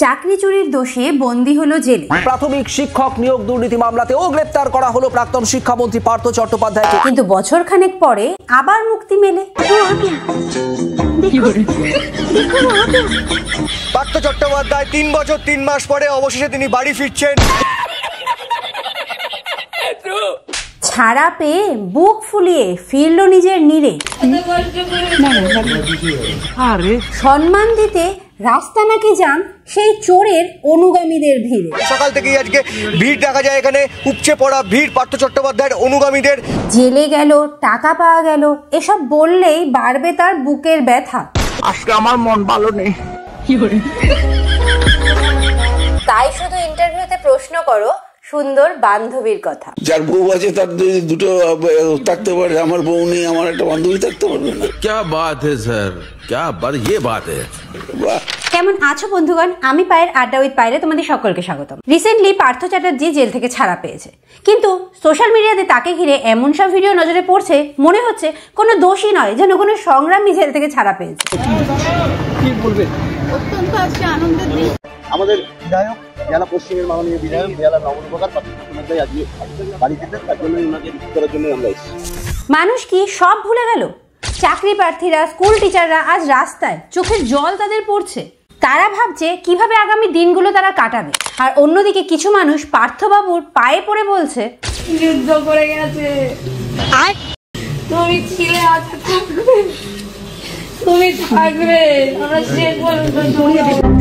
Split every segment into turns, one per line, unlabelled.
চাকরি চুরির দোষে বন্দী হলো জেলে।
প্রাথমিক শিক্ষক নিয়োগ দুর্নীতি মামলাতেও গ্রেপ্তার করা হলো প্রাক্তন শিক্ষামন্ত্রী পার্থ চট্টোপাধ্যায়কে।
কিন্তু বছর খানেক পরে আবার মুক্তি মেলে।
পার্থ চট্টোপাধ্যায় 3 বছর 3 মাস পরে অবশেষে তিনি বাড়ি ফিরছেন।
ছাড়া পেয়ে বুক ফুলিয়ে ফিরল নিজের নীড়ে। সম্মান দিতে রাস্তা নাকি যান সেই চোরের অনুগামীদের ভিড়ে।
সকাল থেকেই আজকে ভিড় দেখা যায়, এখানে উপচে পড়া ভিড় পার্থ চট্টোপাধ্যায়ের অনুগামীদের।
জেলে গেল, টাকা পাওয়া গেল, এসব বললেই বাড়বে তার বুকের ব্যথা।
আজকে আমার মন ভালো নেই।
তাই শুধু ইন্টারভিউতে প্রশ্ন করো সুন্দর বান্ধবীর কথা।
যার বউ আছে তার দুটো থাকতে পারে, আমার বউ নেই, আমার একটা বান্ধবী থাকতে পারবে না।
क्या बात है सर, क्या बात, ये बात है।
কেমন আছো বন্ধুগণ? আমি পায়ের আড্ডা উইথ পায়েরে তোমাদের সকলকে স্বাগতম। রিসেন্টলি পার্থ চ্যাটার্জি জেল থেকে ছাড়া পেয়েছে, কিন্তু সোশ্যাল মিডিয়াতে তাকে ঘিরে এমন সব ভিডিও নজরে পড়ছে মনে হচ্ছে কোনো দোষী নয়, যেন কোনো সংগ্রামী জেল থেকে ছাড়া পেয়েছে।
কি বলবেন? অত্যন্ত আজকে আনন্দের দিন।
আমাদের বিধায়ক জেলা পশ্চিমের মাননীয় বিধায়ক জেলা নবপ্রকার পার্থ চট্টোপাধ্যায় আজকে বাড়িতে, তার জন্য ওনাকে রিসিভ করার জন্য আমরা এসেছি।
মানুষ কি সব ভুলে গেল? চাকরি প্রার্থীরা, স্কুল টিচাররা আজ রাস্তায়, চোখের জল তাদের পড়ছে। তারা ভাবছে কিভাবে আগামী দিনগুলো তারা কাটাবে, আর অন্যদিকে কিছু মানুষ পার্থবাবুর পায়ে পড়ে বলছে
যুদ্ধ করে গেছে, আর তুমি ছিলে, আজ তুমি থাকবে, আমরা শেষ পর্যন্ত।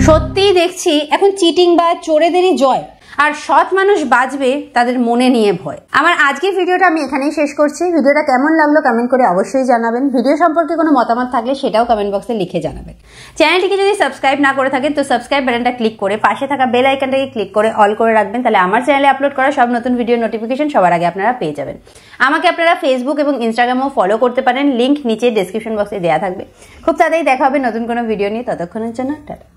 সত্যিই দেখছি এখন চিটিং বা চোরেদেরই জয়, আর সৎ মানুষ বাঁচবে তাদের মনে নিয়ে ভয়। আমার আজকের ভিডিওটা আমি এখানেই শেষ করছি। ভিডিওটা কেমন লাগলো কমেন্ট করে অবশ্যই জানাবেন। ভিডিও সম্পর্কে কোনো মতামত থাকলে সেটাও কমেন্ট বক্সে লিখে জানাবেন। চ্যানেলটিকে যদি সাবস্ক্রাইব না করে থাকেন তো সাবস্ক্রাইব বাটনটা ক্লিক করে পাশে থাকা বেল আইকনটাকে ক্লিক করে অল করে রাখবেন, তাহলে আমার চ্যানেলে আপলোড করা সব নতুন ভিডিও নোটিফিকেশন সবার আগে আপনারা পেয়ে যাবেন। আমাকে আপনারা ফেসবুক এবং ইনস্টাগ্রামেও ফলো করতে পারেন, লিঙ্ক নিচে ডেসক্রিপশন বক্সে দেওয়া থাকবে। খুব তাড়াতাড়ি দেখা হবে নতুন কোনো ভিডিও নিয়ে, ততক্ষণের জন্য টাটা।